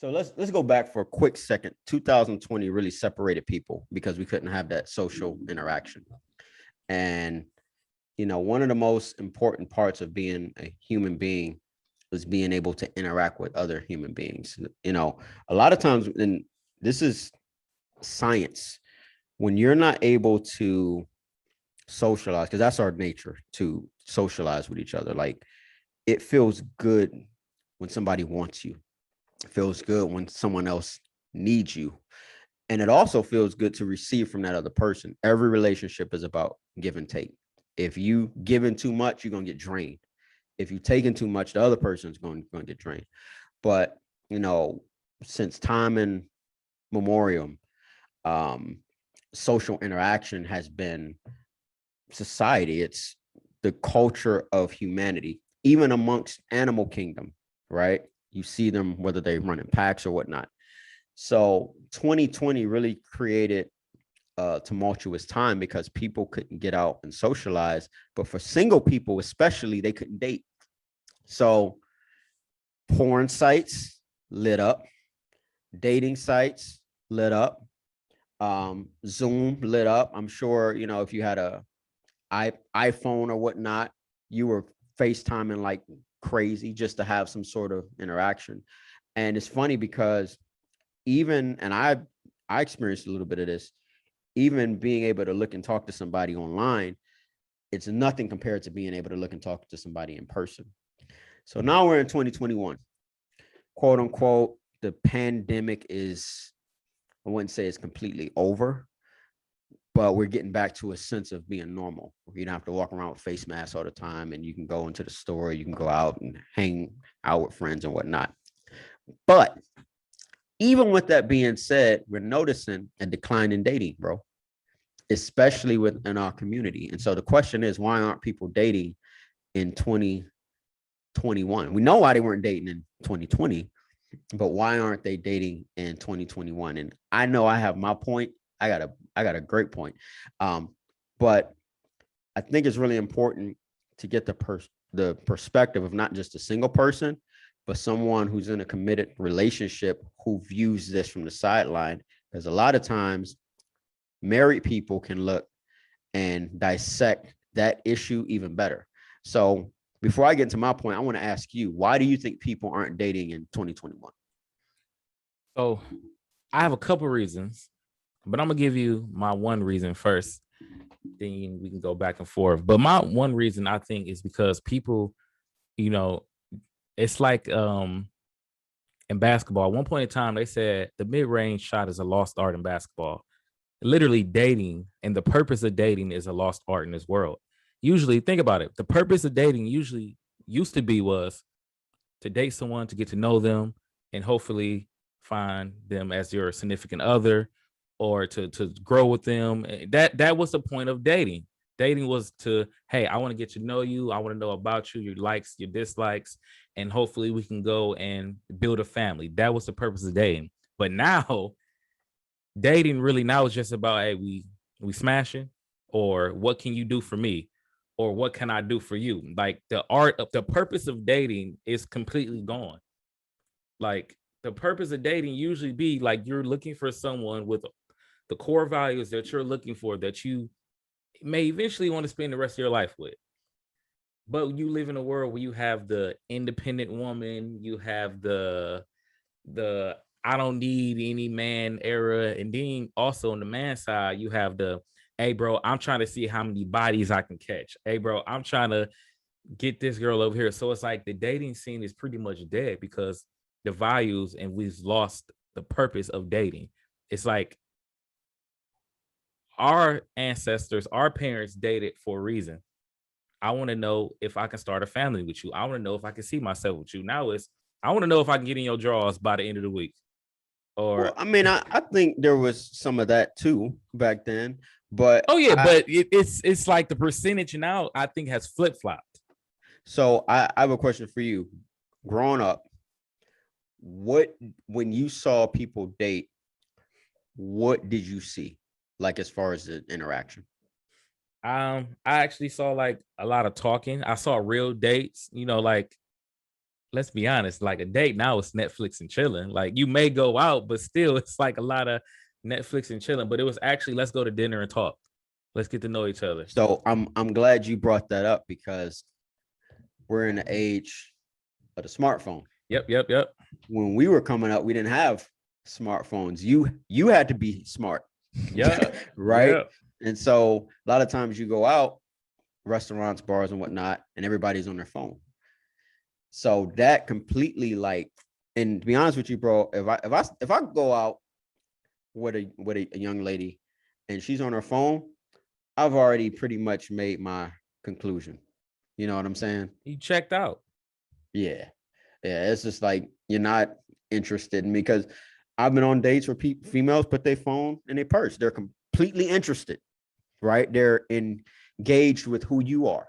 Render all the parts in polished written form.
So let's go back for a quick second. 2020 really separated people because we couldn't have that social interaction. And one of the most important parts of being a human being is being able to interact with other human beings. A lot of times, and this is science, when you're not able to socialize, because that's our nature to socialize with each other. Like, it feels good when somebody wants you. It feels good when someone else needs you. And it also feels good to receive from that other person. Every relationship is about give and take. If you giving too much, you're gonna get drained. If you taking too much, the other person's going to get drained. But since time and memoriam, um, social interaction has been society. It's the culture of humanity, even amongst animal kingdom, right? You see them whether they run in packs or whatnot. So 2020 really created a tumultuous time because people couldn't get out and socialize. But for single people, especially, they couldn't date. So porn sites lit up, dating sites lit up, Zoom lit up. I'm sure, if you had a iPhone or whatnot, you were FaceTiming like crazy just to have some sort of interaction. And it's funny because I experienced a little bit of this, even being able to look and talk to somebody online, it's nothing compared to being able to look and talk to somebody in person. So now we're in 2021, quote unquote. The pandemic is, I wouldn't say it's completely over, but we're getting back to a sense of being normal. You don't have to walk around with face masks all the time, and you can go into the store, you can go out and hang out with friends and whatnot. But even with that being said, we're noticing a decline in dating, bro, especially within our community. And so the question is, why aren't people dating in 2021? We know why they weren't dating in 2020, but why aren't they dating in 2021? And I know I have my point. I got a great point. But I think it's really important to get the perspective of not just a single person, but someone who's in a committed relationship who views this from the sideline. Because a lot of times married people can look and dissect that issue even better. So before I get into my point, I want to ask you, why do you think people aren't dating in 2021? So I have a couple reasons, but I'm gonna give you my one reason first. Then we can go back and forth. But my one reason I think is because people, you know, it's like in basketball. At one point in time, they said the mid-range shot is a lost art in basketball. Literally, dating and the purpose of dating is a lost art in this world. Usually, think about it. The purpose of dating usually used to be was to date someone, to get to know them, and hopefully find them as your significant other, or to grow with them. That was the point of dating. Dating was to, hey, I want to get to know you. I want to know about you, your likes, your dislikes, and hopefully we can go and build a family. That was the purpose of dating. But now, dating really now is just about, hey, we smashing, or what can you do for me, or what can I do for you? Like the art of the purpose of dating is completely gone. Like the purpose of dating usually be like you're looking for someone with the core values that you're looking for, that you may eventually want to spend the rest of your life with. But you live in a world where you have the independent woman, you have the I don't need any man era, and then also on the man side, you have the, hey bro, I'm trying to see how many bodies I can catch. Hey bro, I'm trying to get this girl over here. So it's like the dating scene is pretty much dead because the values, and we've lost the purpose of dating. It's like our ancestors, our parents dated for a reason. I want to know if I can start a family with you. I want to know if I can see myself with you. Now it's, I want to know if I can get in your drawers by the end of the week. Well, Or I mean, I think there was some of that too back then, but oh yeah, but it's like the percentage now I think has flip flopped. I have a question for you. Growing up, what when you saw people date, what did you see? Like as far as the interaction? I actually saw like a lot of talking. I saw real dates, you know, like let's be honest, like a date now is Netflix and chilling. Like you may go out, but still it's like a lot of Netflix and chilling. But it was actually let's go to dinner and talk. Let's get to know each other. So I'm glad you brought that up because we're in the age of the smartphone. Yep. When we were coming up, we didn't have smartphones. You had to be smart. Yeah. Right. Yeah. And so a lot of times you go out, restaurants, bars, and whatnot, and everybody's on their phone. So that completely like, and to be honest with you, bro, if I go out with a young lady and she's on her phone, I've already pretty much made my conclusion. You know what I'm saying? You checked out. Yeah. Yeah. It's just like you're not interested in me because I've been on dates where females put their phone in their purse. They're completely interested, right? They're engaged with who you are.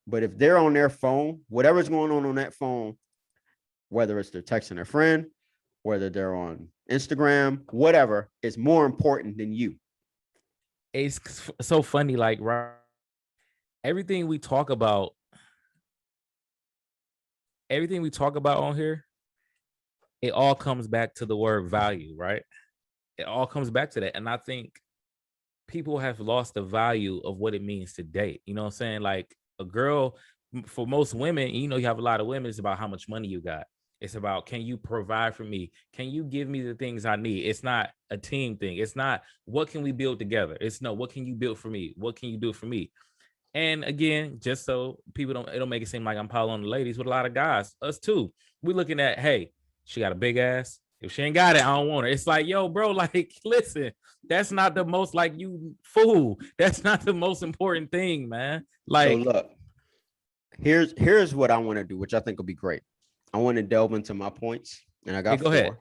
But if they're on their phone, whatever's going on that phone, whether it's they're texting a friend, whether they're on Instagram, whatever, is more important than you. It's so funny, like right, everything we talk about, everything we talk about on here, it all comes back to the word value, right? It all comes back to that. And I think people have lost the value of what it means to date. You know what I'm saying? Like a girl, for most women, you know, you have a lot of women, it's about how much money you got. It's about, can you provide for me? Can you give me the things I need? It's not a team thing. It's not, what can we build together? It's no, what can you build for me? What can you do for me? And again, just so people don't make it seem like I'm piling on the ladies, with a lot of guys, us too. We're looking at, hey, she got a big ass. If she ain't got it, I don't want her. It's like, yo, bro, like, listen, that's not the most, like, you fool. That's not the most important thing, man. So Like, look, here's what I want to do, which I think will be great. I want to delve into my points, and I yeah, got go ahead. 4.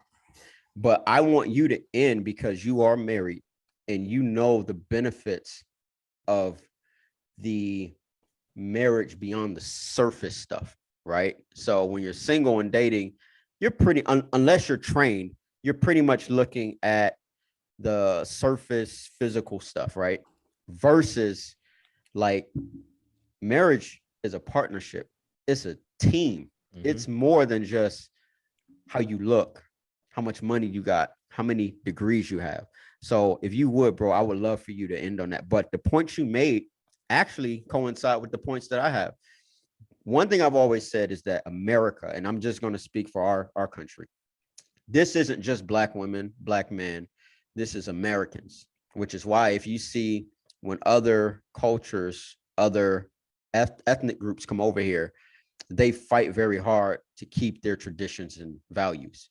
But I want you to end because you are married and you know the benefits of the marriage beyond the surface stuff, right? So when you're single and dating, you're pretty unless you're trained, you're pretty much looking at the surface physical stuff, right? Versus like marriage is a partnership. It's a team. It's more than just how you look, how much money you got, how many degrees you have. So if you would, bro, I would love for you to end on that. But the points you made actually coincide with the points that I have. One thing I've always said is that America, and I'm just going to speak for our country, this isn't just black women, black men. This is Americans, which is why if you see when other cultures, other ethnic groups come over here, they fight very hard to keep their traditions and values.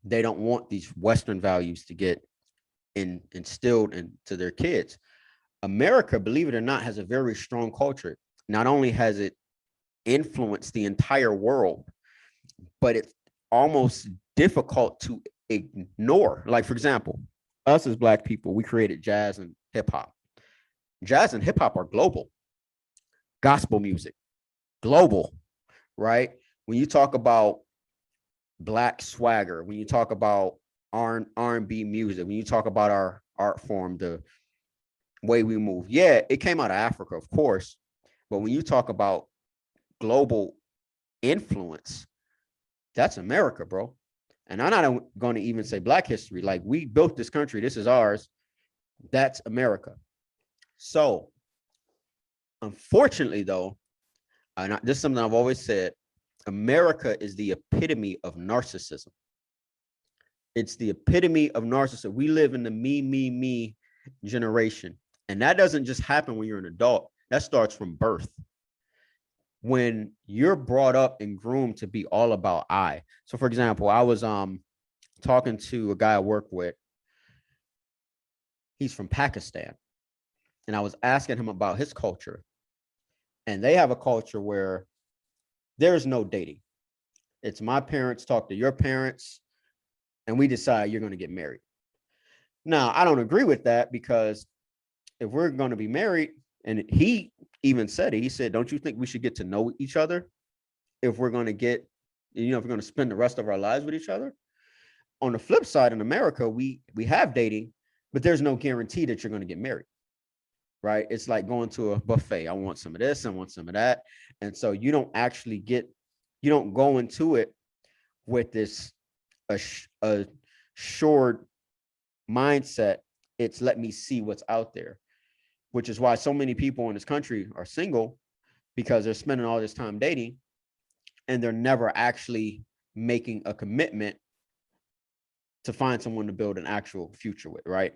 They don't want these Western values to get instilled into their kids. America, believe it or not, has a very strong culture. Not only has it influenced the entire world, but it's almost difficult to ignore. Like, for example, us as black people, we created jazz and hip hop. Jazz and hip hop are global. Gospel music, global, right? When you talk about black swagger, when you talk about R&B music, when you talk about our art form, the way we move, yeah, it came out of Africa, of course. But when you talk about global influence, that's America, bro. And I'm not going to even say black history. Like, we built this country. This is ours. That's America. So unfortunately, though, this is something I've always said, America is the epitome of narcissism. It's the epitome of narcissism. We live in the me generation. And that doesn't just happen when you're an adult. That starts from birth. When you're brought up and groomed to be all about I. So for example, I was talking to a guy I work with. He's from Pakistan. And I was asking him about his culture. And they have a culture where there's no dating. It's my parents talk to your parents, and we decide you're going to get married. Now, I don't agree with that because if we're going to be married, and he even said it, he said, don't you think we should get to know each other if we're going to get, if we're going to spend the rest of our lives with each other? On the flip side, in America, we have dating, but there's no guarantee that you're going to get married, right? It's like going to a buffet. I want some of this, I want some of that. And so you don't go into it with this assured mindset. It's let me see what's out there, which is why so many people in this country are single, because they're spending all this time dating and they're never actually making a commitment to find someone to build an actual future with, right?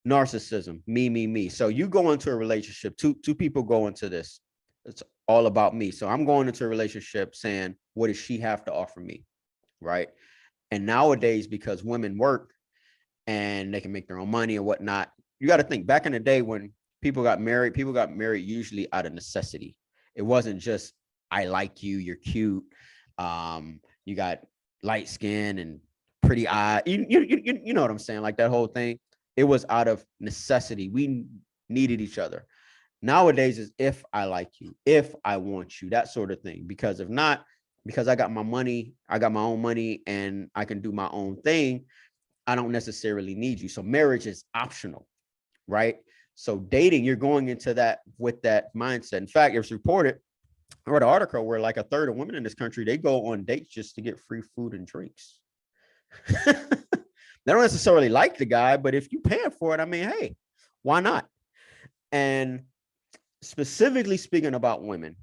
Narcissism, me. So you go into a relationship, two people go into this. It's all about me. So I'm going into a relationship saying, what does she have to offer me? Right. And nowadays, because women work and they can make their own money and whatnot, you got to think back in the day when people got married usually out of necessity. It wasn't just, I like you, you're cute. You got light skin and pretty eye. You know what I'm saying? Like that whole thing. It was out of necessity. We needed each other. Nowadays is if I like you, if I want you, that sort of thing. Because if not, because I got my money, I got my own money and I can do my own thing, I don't necessarily need you. So marriage is optional, right? So dating, you're going into that with that mindset. In fact, it's reported, I read an article where like a third of women in this country, they go on dates just to get free food and drinks. They don't necessarily like the guy, but if you pay for it, I mean, hey, why not? And specifically speaking about women,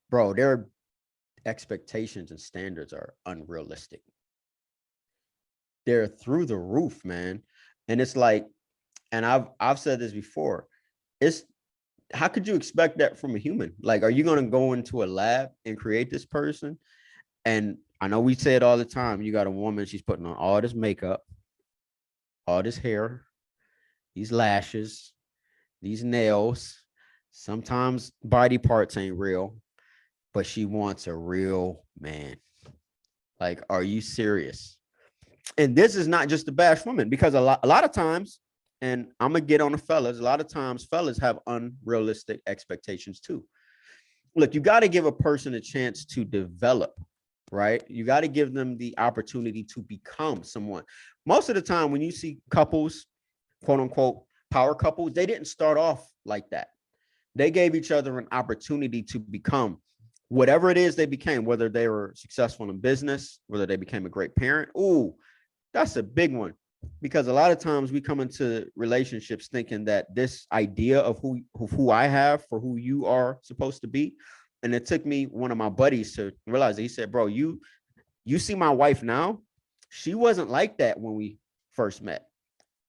bro, their expectations and standards are unrealistic. They're through the roof, man. And it's like, and I've said this before, it's, how could you expect that from a human? Like, are you going to go into a lab and create this person? And I know we say it all the time. You got a woman, she's putting on all this makeup, all this hair, these lashes, these nails. Sometimes body parts ain't real, but she wants a real man. Like, are you serious? And this is not just to bash women, because a lot of times, and I'm gonna get on the fellas, a lot of times fellas have unrealistic expectations too. Look, you got to give a person a chance to develop, right? You got to give them the opportunity to become someone. Most of the time when you see couples, quote unquote, power couples, they didn't start off like that. They gave each other an opportunity to become whatever it is they became, whether they were successful in business, whether they became a great parent. Ooh, that's a big one, because a lot of times we come into relationships thinking that this idea of who I have for who you are supposed to be. And it took me one of my buddies to realize that. He said, bro, you see my wife now, she wasn't like that when we first met.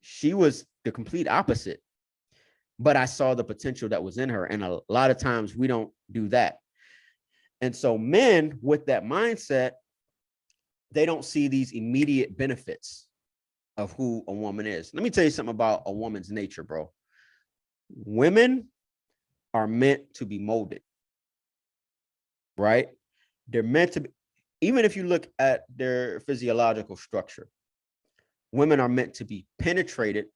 She was the complete opposite, but I saw the potential that was in her. And a lot of times we don't do that. And so men with that mindset, they don't see these immediate benefits of who a woman is. Let me tell you something about a woman's nature, bro. Women are meant to be molded, right? They're meant to be, even if you look at their physiological structure, women are meant to be penetrated,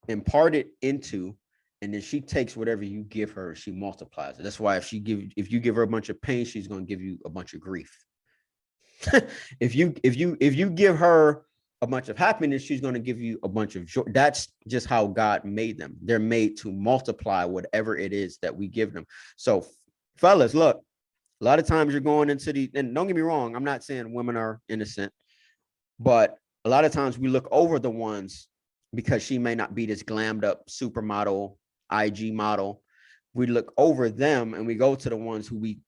imparted into, and then she takes whatever you give her, she multiplies it. That's why if you give her a bunch of pain, she's going to give you a bunch of grief. if you give her a bunch of happiness, she's going to give you a bunch of joy. That's just how God made them. They're made to multiply whatever it is that we give them. So fellas, look, a lot of times you're going into the, and don't get me wrong, I'm not saying women are innocent, but a lot of times we look over the ones because she may not be this glammed up supermodel, IG model. We look over them and we go to the ones who we,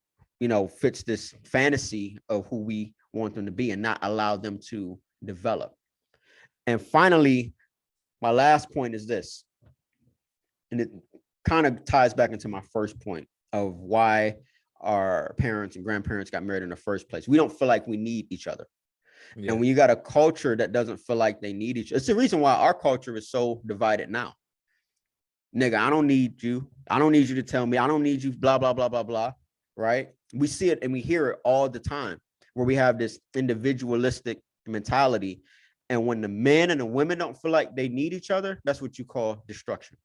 fits this fantasy of who we want them to be, and not allow them to develop. And finally, my last point is this, and it kind of ties back into my first point of why our parents and grandparents got married in the first place. We don't feel like we need each other. Yeah. And when you got a culture that doesn't feel like they need each other, it's the reason why our culture is so divided now. Nigga, I don't need you. I don't need you to tell me. I don't need you, blah, blah, blah, blah, blah. Right? We see it and we hear it all the time, where we have this individualistic mentality. And when the men and the women don't feel like they need each other, that's what you call destruction.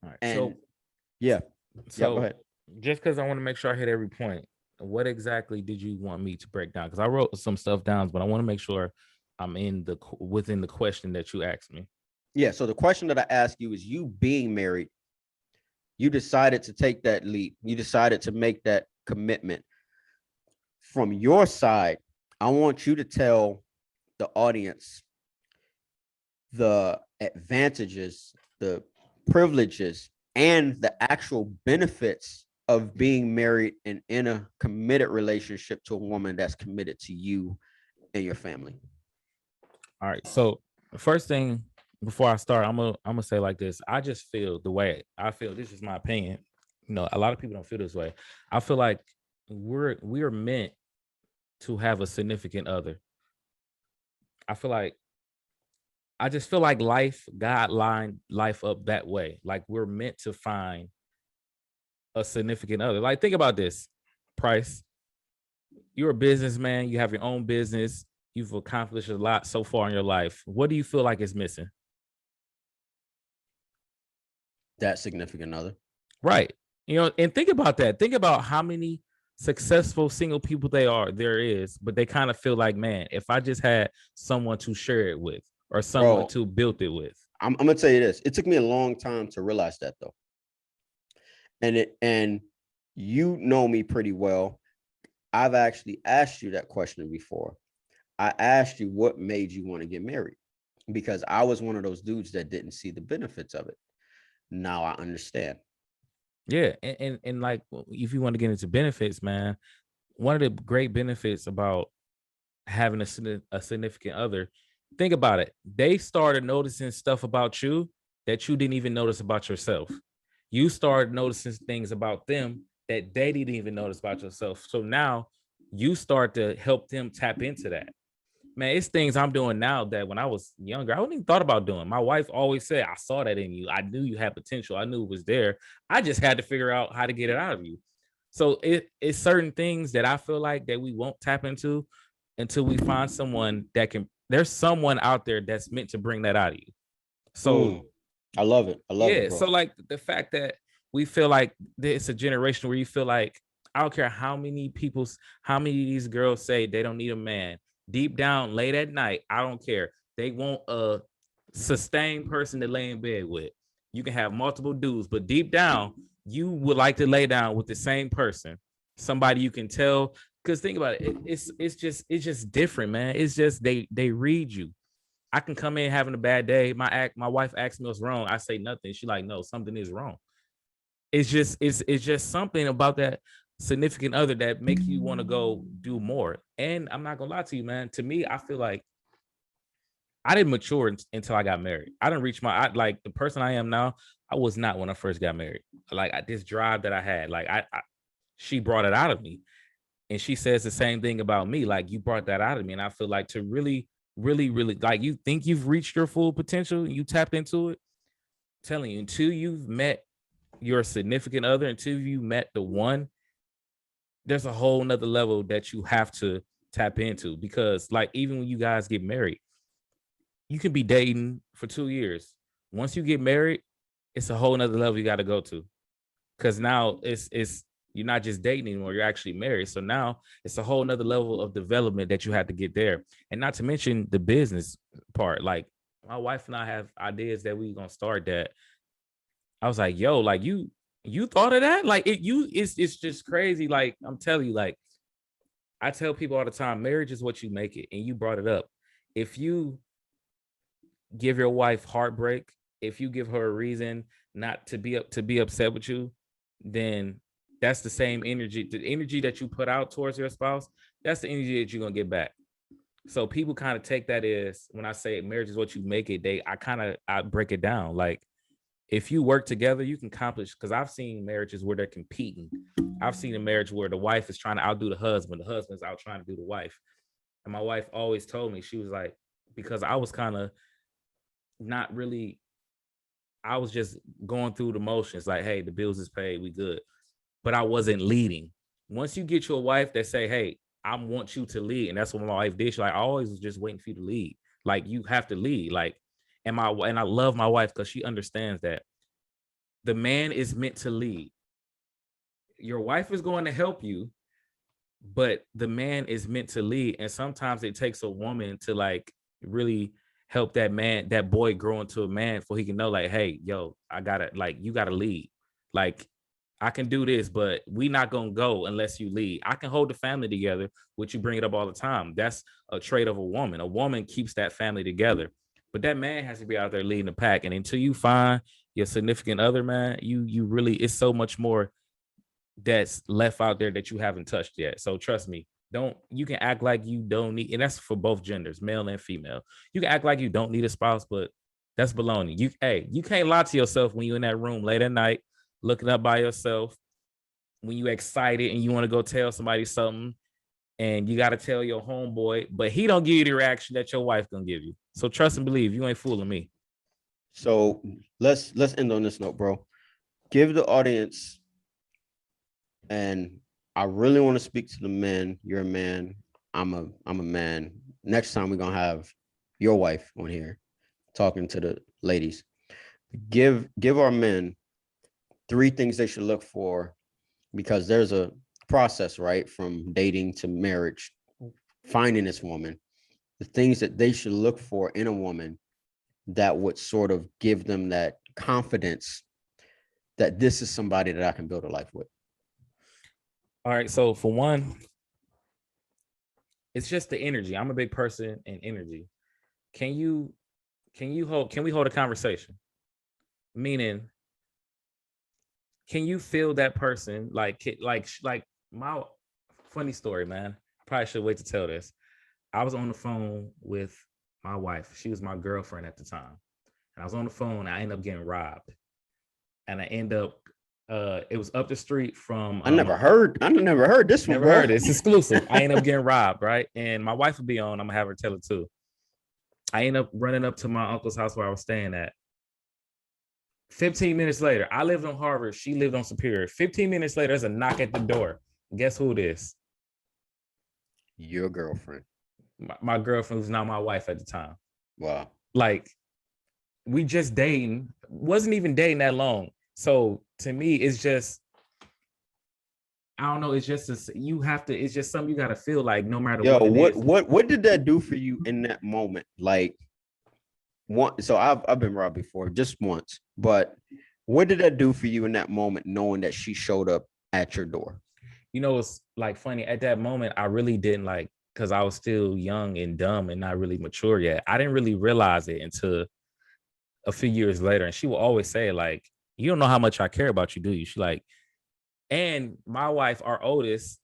All right. And yeah, go ahead. Just because I want to make sure I hit every point, what exactly did you want me to break down? Because I wrote some stuff down, but I want to make sure I'm within the question that you asked me. Yeah. So the question that I asked you is, you being married, you decided to take that leap. You decided to make that commitment. from your side, I want you to tell the audience the advantages, the privileges, and the actual benefits of being married and in a committed relationship to a woman that's committed to you and your family. All right. So the first thing before I start, I'm gonna say like this. I just feel the way I feel. This is my opinion. A lot of people don't feel this way. I feel like we are meant to have a significant other. I feel like I just feel like God lined life up that way. Like we're meant to find a significant other. Like think about this, Price. You're a businessman. You have your own business. You've accomplished a lot so far in your life. What do you feel like is missing? That significant other. Right. And think about that. Think about how many successful single people there is, but they kind of feel like, man, if I just had someone to share it with or someone Bro, to build it with. I'm gonna tell you this. It took me a long time to realize that though. And you know me pretty well. I've actually asked you that question before. I asked you what made you want to get married because I was one of those dudes that didn't see the benefits of it. Now I understand. Yeah. And like, if you want to get into benefits, man, one of the great benefits about having a significant other, think about it. They started noticing stuff about you that you didn't even notice about yourself. You started noticing things about them that they didn't even notice about yourself. So now you start to help them tap into that. Man, it's things I'm doing now that when I was younger, I wouldn't even thought about doing. My wife always said, I saw that in you. I knew you had potential. I knew it was there. I just had to figure out how to get it out of you. So it's certain things that I feel like that we won't tap into until we find someone that can. There's someone out there that's meant to bring that out of you. So I love it. I love it, yeah, bro. so like the fact that we feel like it's a generation where you feel like I don't care how many of these girls say they don't need a man. Deep down, late at night, I don't care. They want a sustained person to lay in bed with. You can have multiple dudes, but deep down, you would like to lay down with the same person, somebody you can tell. Because think about it, it's just different, man. It's just they read you. I can come in having a bad day. My wife asks me what's wrong. I say nothing. She like, no, something is wrong. It's just something about that significant other that makes you want to go do more. And I'm not gonna lie to you, man. To me, I feel like I didn't mature until I got married. I didn't reach like the person I am now. I was not when I first got married. Like this drive that I had, like she brought it out of me, and she says the same thing about me. Like you brought that out of me, and I feel like to really, really, really, like you think you've reached your full potential, you tapped into it. I'm telling you, until you've met your significant other, until you met the one, there's a whole nother level that you have to tap into. Because like even when you guys get married, you can be dating for 2 years. Once you get married, it's a whole nother level you got to go to. Because now it's you're not just dating anymore, you're actually married. So now it's a whole nother level of development that you have to get there. And not to mention the business part. Like my wife and I have ideas that we're gonna start that. I was like, yo, like you thought of that? Like it's just crazy. Like I'm telling you, like I tell people all the time, marriage is what you make it. And you brought it up. If you give your wife heartbreak, if you give her a reason not to be upset with you, then that's the same energy. The energy that you put out towards your spouse, that's the energy that you're gonna get back. So people kind of take that as when I say marriage is what you make it, I break it down. Like if you work together, you can accomplish, because I've seen marriages where they're competing. I've seen a marriage where the wife is trying to outdo the husband's out trying to do the wife. And my wife always told me, she was like, because I was kind of not really, I was just going through the motions, like, hey, the bills is paid, we good. But I wasn't leading. Once you get your wife that say, hey, I want you to lead, and that's what my wife did. She like, I always was just waiting for you to lead. Like you have to lead. Like, and I love my wife because she understands that the man is meant to lead. Your wife is going to help you, but the man is meant to lead. And sometimes it takes a woman to like really help that boy grow into a man, for he can know, like, hey, yo, I gotta, like, you gotta lead. Like I can do this, but we not gonna go unless you lead. I can hold the family together, which you bring it up all the time. That's a trait of a woman. A woman keeps that family together, but that man has to be out there leading the pack. And until you find your significant other, man, you really, it's so much more that's left out there that you haven't touched yet. So trust me, don't, you can act like you don't need, and that's for both genders, male and female. You can act like you don't need a spouse, but that's baloney. You can't lie to yourself when you're in that room late at night, looking up by yourself, when you excited and you want to go tell somebody something, and you got to tell your homeboy, but he don't give you the reaction that your wife gonna give you. So trust and believe, you ain't fooling me. So let's end on this note, bro. Give the audience, and I really want to speak to the men. You're a man. I'm a man. Next time we're gonna have your wife on here talking to the ladies. Give our men 3 things they should look for, because there's a process, right? From dating to marriage, finding this woman, the things that they should look for in a woman that would sort of give them that confidence that this is somebody that I can build a life with. All right. So for one, it's just the energy. I'm a big person in energy. Can we hold a conversation? Meaning, can you feel that person? Like my funny story, man. Probably should wait to tell this. I was on the phone with my wife. She was my girlfriend at the time. And I was on the phone and I ended up getting robbed. And I end up it was up the street from I never heard this one. Never heard it. It's exclusive. I end up getting robbed, right? And my wife will be on. I'm gonna have her tell it too. I end up running up to my uncle's house where I was staying at. 15 minutes later, I lived on Harvard. She lived on Superior. 15 minutes later, there's a knock at the door. Guess who it is? Your girlfriend. My girlfriend, who's not my wife at the time. Wow. Like, we just dating. Wasn't even dating that long. So to me, it's just, I don't know. It's just it's just something you got to feel like no matter what did that do for you in that moment? Like, so I've been robbed before, just once, but what did that do for you in that moment, knowing that she showed up at your door? You know, it's like funny at that moment. I really didn't like, because I was still young and dumb and not really mature yet. I didn't really realize it until a few years later. And she will always say, like, you don't know how much I care about you, do you? She like, and my wife, our oldest,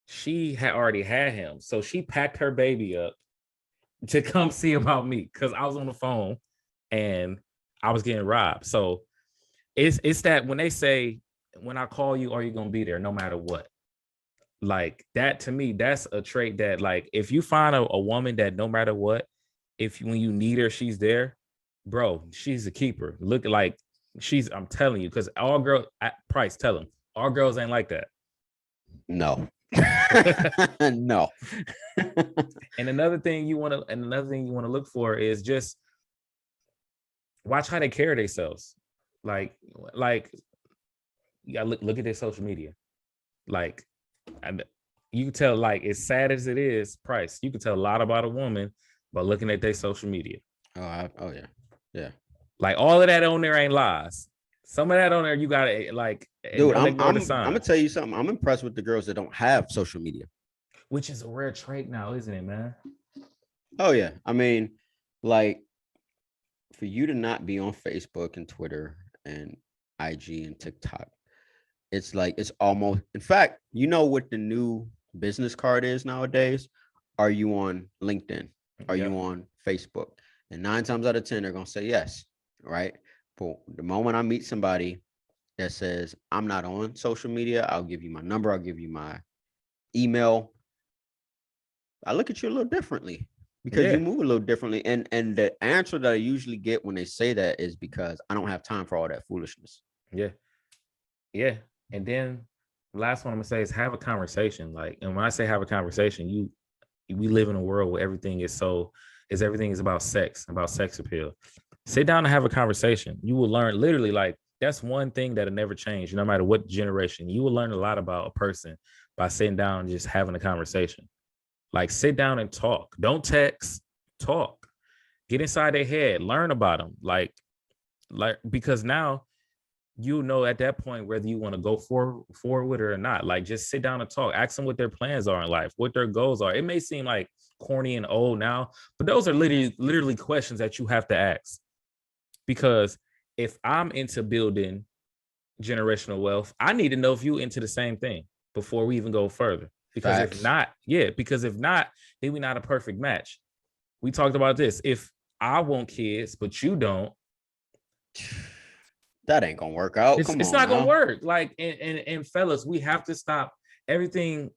she had already had him. So she packed her baby up to come see about me because I was on the phone and I was getting robbed. So it's that when they say, when I call you, are you gonna be there no matter what? Like that, to me, that's a trait that, like, if you find a woman that no matter what, when you need her, she's there, bro, she's a keeper. Look, like, I'm telling you, because all girls, Price, tell them, all girls ain't like that. No. No. And another thing you want to look for is just watch how they carry themselves. Like you gotta look at their social media. Like, you can tell, like, as sad as it is, Price, you can tell a lot about a woman by looking at their social media. Oh yeah. Like, all of that on there ain't lies. Some of that on there, you gotta, like, dude, I'm gonna tell you something. I'm impressed with the girls that don't have social media, which is a rare trait now, isn't it, man? Oh yeah. I mean, like, for you to not be on Facebook and Twitter and IG and TikTok, it's like, it's almost, in fact, you know what the new business card is nowadays? Are you on LinkedIn? Are you on Facebook? And 9 times out of 10, they're gonna say yes, right? But the moment I meet somebody that says, I'm not on social media, I'll give you my number, I'll give you my email, I look at you a little differently, because you move a little differently. And the answer that I usually get when they say that is because I don't have time for all that foolishness. Yeah. And then the last one I'm gonna say is have a conversation. Like, and when I say have a conversation, we live in a world where everything is about sex appeal. Sit down and have a conversation. You will learn, literally, like, that's one thing that'll never change, no matter what generation. You will learn a lot about a person by sitting down and just having a conversation. Like, sit down and talk. Don't text, talk. Get inside their head, learn about them. Like, because now you know at that point whether you want to go forward with it or not. Like, just sit down and talk. Ask them what their plans are in life, what their goals are. It may seem like corny and old now, but those are literally questions that you have to ask. Because if I'm into building generational wealth, I need to know if you into the same thing before we even go further. Because Facts. if not, then we're not a perfect match. We talked about this. If I want kids, but you don't, That ain't gonna work out. Come it's on not gonna now. work. Like, and fellas, we have to stop everything.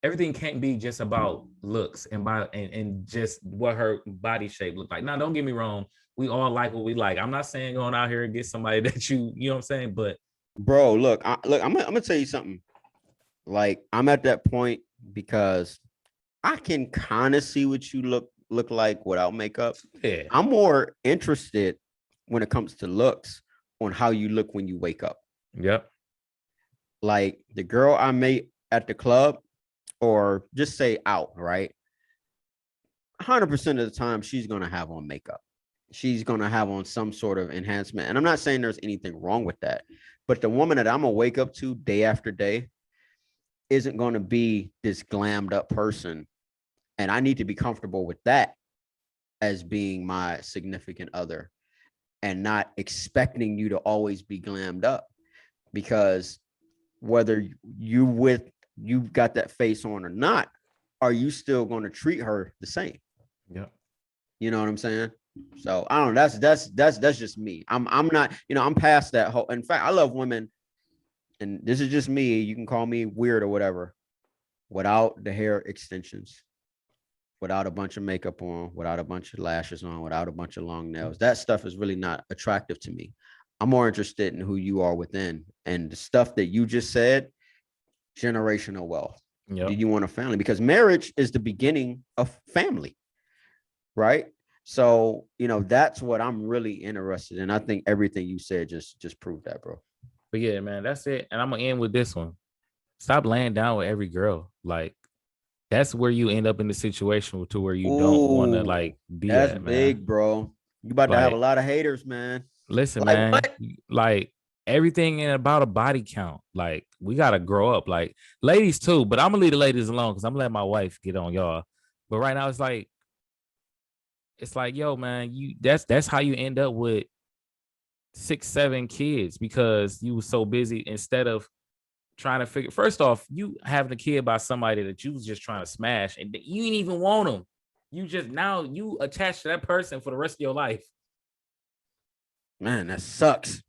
Everything can't be just about looks and just what her body shape look like. Now, don't get me wrong. We all like what we like. I'm not saying going out here and get somebody that you know what I'm saying, but Bro, look, I'm gonna tell you something. Like, I'm at that point because I can kind of see what you look like without makeup. yeah, I'm more interested when it comes to looks on how you look when you wake up. yep, Like the girl I met at the club, or just say out, right? 100% of the time, she's gonna have on makeup. She's gonna have on some sort of enhancement. And I'm not saying there's anything wrong with that, but the woman that I'm gonna wake up to day after day isn't gonna be this glammed up person. And I need to be comfortable with that as being my significant other and not expecting you to always be glammed up, because whether you've got that face on or not, are you still going to treat her the same? yep. You know what I'm saying? So I don't know. That's just me. I'm not, I'm past that whole. In fact, I love women, and this is just me. You can call me weird or whatever, without the hair extensions, without a bunch of makeup on, without a bunch of lashes on, without a bunch of long nails. That stuff is really not attractive to me. I'm more interested in who you are within, and the stuff that you just said, generational wealth. Yep. Do you want a family? Because marriage is the beginning of family, right? So, that's what I'm really interested in. I think everything you said just proved that, bro. But yeah, man, that's it. And I'm gonna end with this one. Stop laying down with every girl. Like, that's where you end up in the situation to where you don't want to Ooh, like be that's at, man. big, bro. You about to have a Like, lot of haters, man. listen, Like man, what? like everything in about a body count. Like, we gotta grow up. Like, ladies too, but I'm gonna leave the ladies alone because I'm gonna let my wife get on y'all. But right now it's like, yo, man, that's how you end up with 6, 7 kids because you were so busy instead of trying to figure. First off, you having a kid by somebody that you was just trying to smash and you didn't even want them. You just now you attached to that person for the rest of your life. Man, that sucks.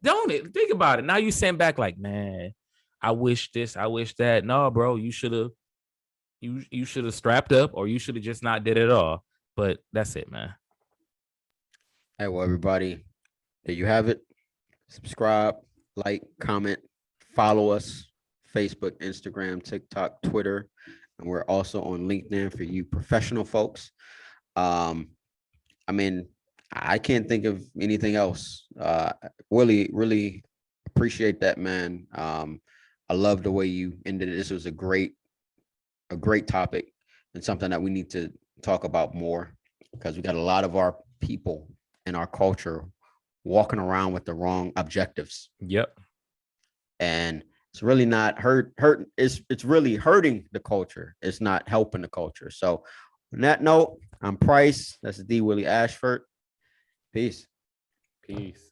Don't it? Think about it. Now you send back like, man, I wish this, I wish that. No, bro, you should have you should have strapped up or you should have just not did it all. But that's it, man. Hey, well, everybody, there you have it. Subscribe, like, comment, follow us, Facebook, Instagram, TikTok, Twitter, and we're also on LinkedIn for you professional folks. Um, I mean, I can't think of anything else. Really, really appreciate that, man. I love the way you ended it. This was a great topic and something that we need to talk about more, because we got a lot of our people in our culture walking around with the wrong objectives, Yep. and it's really not hurt. It's really hurting the culture. It's not helping the culture. So on that note, I'm Price. That's D. Willie Ashford. Peace. Peace.